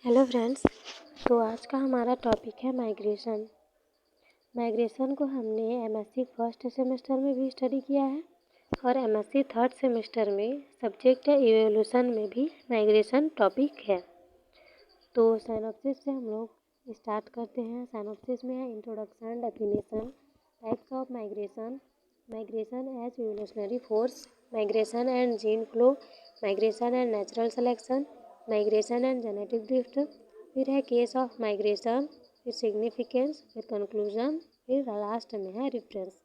Hello friends. तो आज का हमारा टॉपिक है माइग्रेशन। माइग्रेशन को हमने एमएससी फर्स्ट सेमेस्टर में भी स्टडी किया है और एमएससी थर्ड सेमेस्टर में सब्जेक्ट है इवोल्यूशन में भी माइग्रेशन टॉपिक है। तो साइनॉप्सिस से हम लोग स्टार्ट करते हैं। साइनॉप्सिस में है introduction, definition, types of migration, migration as evolutionary force, migration and gene flow, migration and natural selection, migration and genetic drift, फिर है केस ऑफ माइग्रेशन, फिर सिग्निफिकेंस, फिर कंक्लूजन, फिर लास्ट में है रेफरेंस।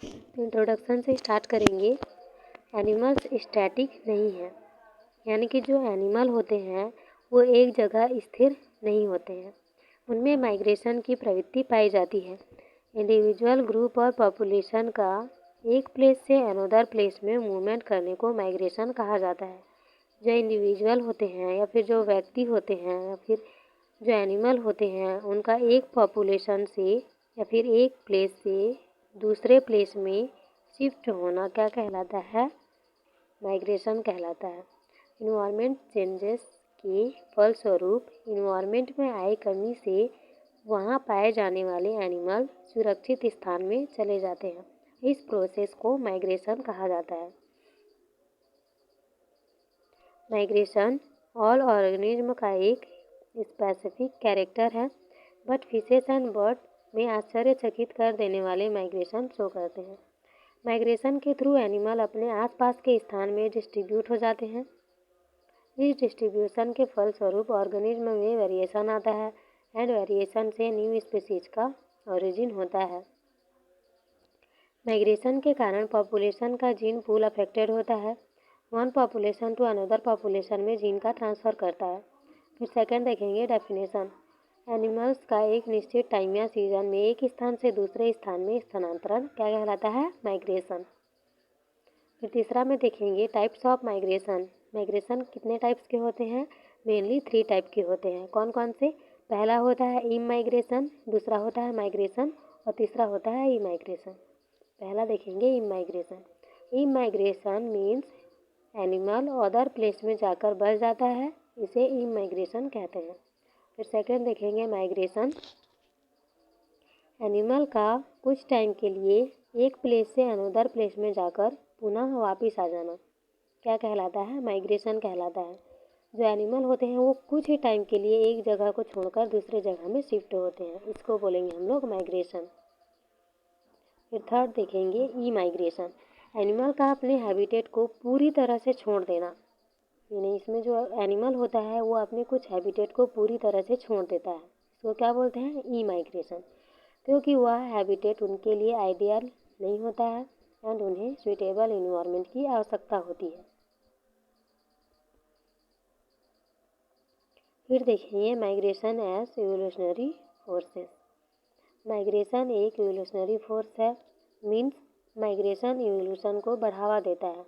तो इंट्रोडक्शन से स्टार्ट करेंगे। एनिमल्स स्टैटिक नहीं है, यानी कि जो एनिमल होते हैं वो एक जगह स्थिर नहीं होते हैं, उनमें माइग्रेशन की प्रवृत्ति पाई जाती है। इंडिविजुअल, ग्रुप और पॉपुलेशन का एक प्लेस से अनदर प्लेस में मूवमेंट करने को माइग्रेशन कहा जाता है। जो इंडिविजुअल होते हैं या फिर जो व्यक्ति होते हैं या फिर जो एनिमल होते हैं उनका एक पॉपुलेशन से या फिर एक प्लेस से दूसरे प्लेस में शिफ्ट होना क्या कहलाता है? माइग्रेशन कहलाता है। इन्वायरमेंट चेंजेस के फलस्वरूप इन्वायरमेंट में आई कमी से वहाँ पाए जाने वाले एनिमल सुरक्षित स्थान में चले जाते हैं। इस प्रोसेस को माइग्रेशन कहा जाता है। माइग्रेशन ऑल ऑर्गेनिज्म का एक स्पेसिफिक कैरेक्टर है, बट फिशेस एंड बर्ड में आश्चर्यचकित कर देने वाले माइग्रेशन शो करते हैं। माइग्रेशन के थ्रू एनिमल अपने आसपास के स्थान में डिस्ट्रीब्यूट हो जाते हैं। इस डिस्ट्रीब्यूशन के फलस्वरूप ऑर्गेनिज्म में वेरिएशन आता है एंड वेरिएशन से न्यू स्पीसीज का ओरिजिन होता है। माइग्रेशन के कारण पॉपुलेशन का जीन पूल अफेक्टेड होता है। One population to another population में जीन का ट्रांसफ़र करता है। फिर सेकंड देखेंगे डेफिनेशन। एनिमल्स का एक निश्चित टाइम या सीजन में एक स्थान से दूसरे स्थान में स्थानांतरण क्या कहलाता है? माइग्रेशन। फिर तीसरा में देखेंगे टाइप्स ऑफ माइग्रेशन। माइग्रेशन कितने टाइप्स के होते हैं? मेनली 3 टाइप के होते हैं। कौन कौन से? पहला होता है इमाइग्रेशन, दूसरा होता है माइग्रेशन और तीसरा होता है इमाइग्रेशन। पहला देखेंगे immigration. Immigration means animal other place में जाकर बस जाता है, इसे इमाइग्रेशन कहते हैं। फिर सेकंड देखेंगे माइग्रेशन। एनिमल का कुछ टाइम के लिए एक प्लेस से अनदर प्लेस में जाकर पुनः वापस आ जाना क्या कहलाता है? माइग्रेशन कहलाता है। जो एनिमल होते हैं वो कुछ ही टाइम के लिए एक जगह को छोड़कर दूसरे जगह में शिफ्ट होते हैं, इसको बोलेंगे हम लोग माइग्रेशन। फिर थर्ड देखेंगे ई माइग्रेशन। एनिमल का अपने हैबिटेट को पूरी तरह से छोड़ देना, यानी इसमें जो एनिमल होता है वो अपने कुछ हैबिटेट को पूरी तरह से छोड़ देता है, इसको क्या बोलते हैं? ई माइग्रेशन। क्योंकि वह हैबिटेट उनके लिए आइडियल नहीं होता है एंड उन्हें सुइटेबल इन्वायरमेंट की आवश्यकता होती है। फिर देखेंगे migration as evolutionary forces. Migration एक इवोल्यूशनरी फोर्स है, मीन्स माइग्रेशन इवोल्यूशन को बढ़ावा देता है।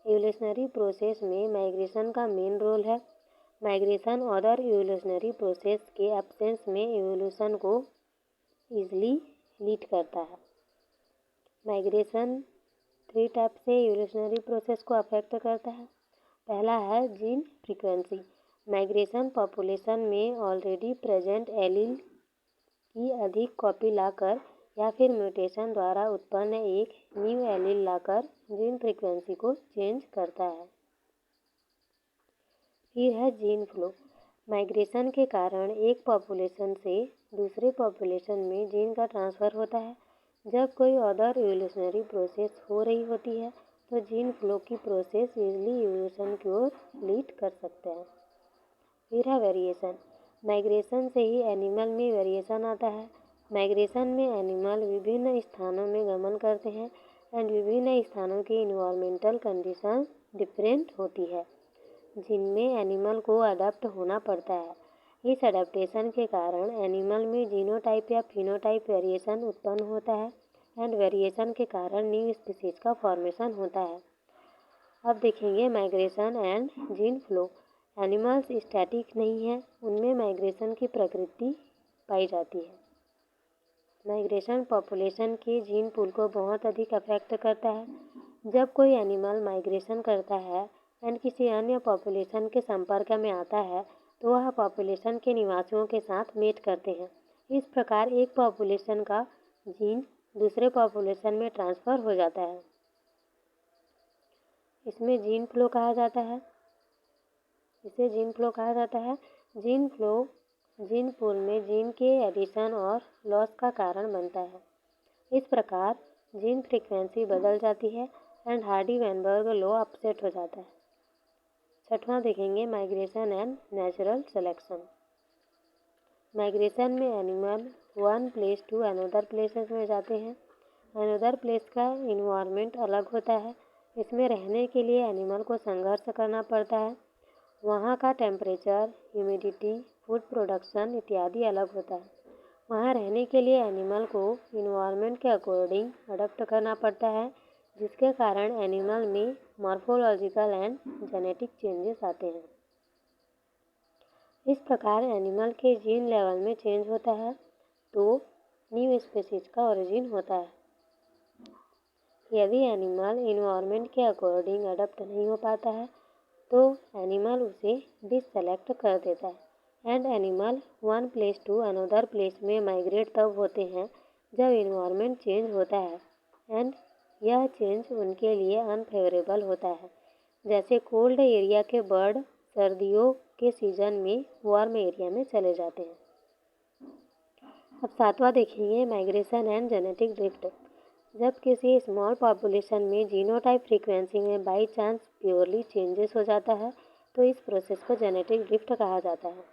इवोल्यूशनरी प्रोसेस में माइग्रेशन का मेन रोल है। माइग्रेशन अदर इवोल्यूशनरी प्रोसेस के एब्सेंस में इवोल्यूशन को ईजिली लीड करता है। माइग्रेशन 3 टाइप से इवोल्यूशनरी प्रोसेस को अफेक्ट करता है। पहला है जीन फ्रीक्वेंसी। माइग्रेशन पॉपुलेशन में ऑलरेडी प्रेजेंट एलील की अधिक कॉपी लाकर या फिर म्यूटेशन द्वारा उत्पन्न एक न्यू एलील लाकर जीन फ्रीक्वेंसी को चेंज करता है। फिर है जीन फ्लो। माइग्रेशन के कारण एक पॉपुलेशन से दूसरे पॉपुलेशन में जीन का ट्रांसफ़र होता है। जब कोई अदर इवोल्यूशनरी प्रोसेस हो रही होती है तो जीन फ्लो की प्रोसेस ईजिली इवोल्यूशन की ओर लीड कर सकते हैं। फिर है वेरिएशन। माइग्रेशन से ही एनिमल में वेरिएशन आता है। माइग्रेशन में एनिमल विभिन्न स्थानों में गमन करते हैं एंड विभिन्न स्थानों की इन्वायरमेंटल कंडीशन डिफरेंट होती है, जिनमें एनिमल को अडेप्ट होना पड़ता है। इस अडेप्टेशन के कारण एनिमल में जीनोटाइप या फिनोटाइप वेरिएशन उत्पन्न होता है एंड वेरिएशन के कारण न्यू स्पीसीज का फॉर्मेशन होता है। अब देखेंगे migration and gene flow. Animals static नहीं है, उनमें माइग्रेशन की प्रकृति पाई जाती है। माइग्रेशन पॉपुलेशन के जीन पूल को बहुत अधिक अफेक्ट करता है। जब कोई एनिमल माइग्रेशन करता है एंड किसी अन्य पॉपुलेशन के संपर्क में आता है तो वह पॉपुलेशन के निवासियों के साथ मेट करते हैं। इस प्रकार एक पॉपुलेशन का जीन दूसरे पॉपुलेशन में ट्रांसफ़र हो जाता है। इसमें जीन फ्लो कहा जाता है। इसे जीन फ्लो कहा जाता है। जीन फ्लो जीन पूल में जीन के एडिशन और लॉस का कारण बनता है। इस प्रकार जीन फ्रीक्वेंसी बदल जाती है एंड हार्डी-वेनबर्ग लॉ अपसेट हो जाता है। छठवां देखेंगे migration and natural selection. Migration में animal one place to another places में जाते हैं। अनदर प्लेस का इन्वायरमेंट अलग होता है। इसमें रहने के लिए एनिमल को संघर्ष करना पड़ता है। वहाँ का टेम्परेचर, ह्यूमिडिटी, फूड प्रोडक्शन इत्यादि अलग होता है। वहाँ रहने के लिए एनिमल को इन्वायरमेंट के अकॉर्डिंग अडॉप्ट करना पड़ता है, जिसके कारण एनिमल में मॉर्फोलॉजिकल एंड जेनेटिक चेंजेस आते हैं। इस प्रकार एनिमल के जीन लेवल में चेंज होता है तो न्यू स्पीशीज का ओरिजिन होता है। यदि एनिमल इन्वायरमेंट के अकॉर्डिंग अडॉप्ट नहीं हो पाता है तो एनिमल उसे डिससेलेक्ट कर देता है and animal one place to another place में माइग्रेट तब होते हैं जब इन्वायरमेंट चेंज होता है एंड यह चेंज उनके लिए अनफेवरेबल होता है। जैसे कोल्ड एरिया के बर्ड सर्दियों के सीजन में वार्म एरिया में चले जाते हैं। अब सातवां देखेंगे माइग्रेशन एंड जेनेटिक ड्रिफ्ट। जब किसी स्मॉल पॉपुलेशन में जीनोटाइप फ्रीक्वेंसी में बाई चांस प्योरली चेंजेस हो जाता है तो इस प्रोसेस को जेनेटिक ड्रिफ्ट कहा जाता है।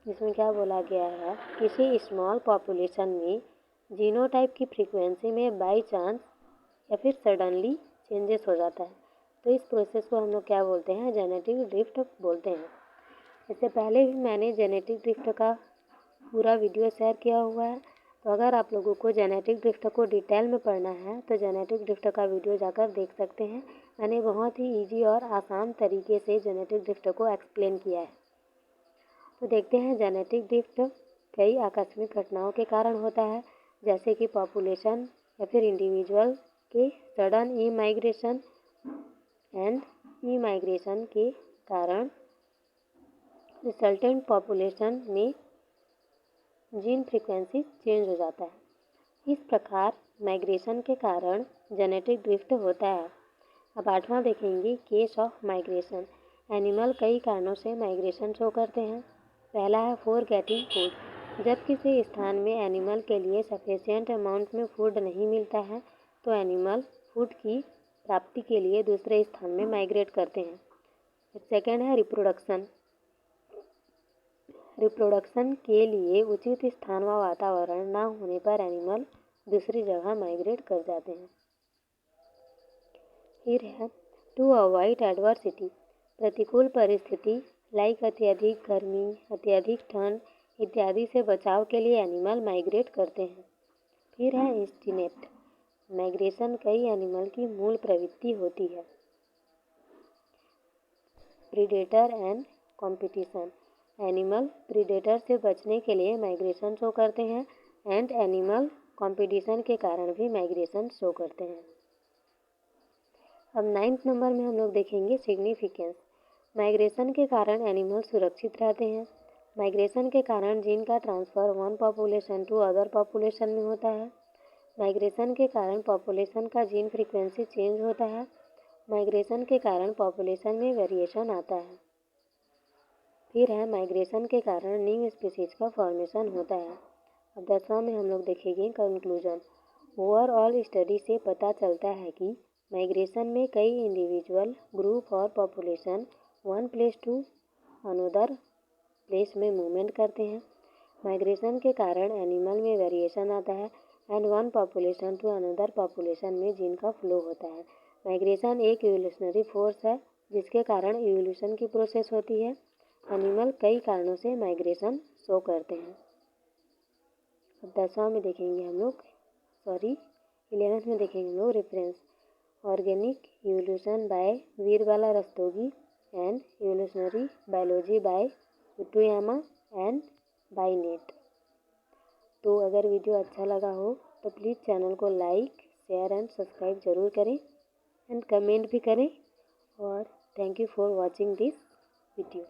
इसमें क्या बोला गया है, किसी स्मॉल पॉपुलेशन में जीनोटाइप की फ्रीक्वेंसी में बाई चांस या फिर सडनली चेंजेस हो जाता है तो इस प्रोसेस को हम लोग क्या बोलते हैं, जेनेटिक ड्रिफ्ट बोलते हैं। इससे पहले भी मैंने जेनेटिक ड्रिफ्ट का पूरा वीडियो शेयर किया हुआ है, तो अगर आप लोगों को जेनेटिक ड्रिफ्ट को डिटेल में पढ़ना है तो जेनेटिक ड्रिफ्ट का वीडियो जाकर देख सकते हैं। मैंने बहुत ही इजी और आसान तरीके से जेनेटिक ड्रिफ्ट को एक्सप्लेन किया है। तो देखते हैं जेनेटिक ड्रिफ्ट कई आकस्मिक घटनाओं के कारण होता है, जैसे कि पॉपुलेशन या फिर इंडिविजुअल के sudden E migration and E migration के कारण रिजल्टेंट पॉपुलेशन में जीन फ्रीक्वेंसी चेंज हो जाता है। इस प्रकार माइग्रेशन के कारण जेनेटिक ड्रिफ्ट होता है। अब आठवां देखेंगे केस ऑफ माइग्रेशन। एनिमल कई कारणों से माइग्रेशन शो करते हैं। पहला है फॉर गेटिंग फूड। जब किसी स्थान में एनिमल के लिए सफिशिएंट अमाउंट में फूड नहीं मिलता है तो एनिमल फूड की प्राप्ति के लिए दूसरे स्थान में माइग्रेट करते हैं। सेकेंड है रिप्रोडक्शन। रिप्रोडक्शन के लिए उचित स्थान व वातावरण न होने पर एनिमल दूसरी जगह माइग्रेट कर जाते हैं। फिर है टू अवॉइड एडवर्सिटी। प्रतिकूल परिस्थिति लाइक अत्यधिक गर्मी, अत्यधिक ठंड इत्यादि से बचाव के लिए एनिमल माइग्रेट करते हैं। फिर है इंस्टिंक्ट। माइग्रेशन कई एनिमल की मूल प्रवृत्ति होती है। Predator and competition. Animal predator से बचने के लिए माइग्रेशन शो करते हैं एंड एनिमल कंपटीशन के कारण भी माइग्रेशन शो करते हैं। अब 9th नंबर में हम लोग देखेंगे सिग्निफिकेंस। माइग्रेशन के कारण एनिमल सुरक्षित रहते हैं। माइग्रेशन के कारण जीन का transfer one population to other population में होता है। माइग्रेशन के कारण पॉपुलेशन का जीन फ्रीक्वेंसी चेंज होता है। माइग्रेशन के कारण पॉपुलेशन में वेरिएशन आता है। फिर है माइग्रेशन के कारण न्यू स्पीशीज का फॉर्मेशन होता है। अब 10वां में हम लोग देखेंगे कंक्लूजन। ओवरऑल स्टडी से पता चलता है कि माइग्रेशन में कई इंडिविजुअल, ग्रुप और population one place to another place में मूवमेंट करते हैं। माइग्रेशन के कारण एनिमल में वेरिएशन आता है and one population to another population में जीन का फ्लो होता है। माइग्रेशन एक इवोल्यूशनरी फोर्स है जिसके कारण इवोल्यूशन की प्रोसेस होती है। एनिमल कई कारणों से माइग्रेशन शो करते हैं। अब 10वां में देखेंगे हम लोग 11th में देखेंगे हम लोग reference. Organic evolution by Veerbala Rastogi and evolutionary biology by Futuyma and by net. तो अगर वीडियो अच्छा लगा हो तो प्लीज़ चैनल को लाइक, शेयर एंड सब्सक्राइब ज़रूर करें एंड कमेंट भी करें और thank you for watching this video.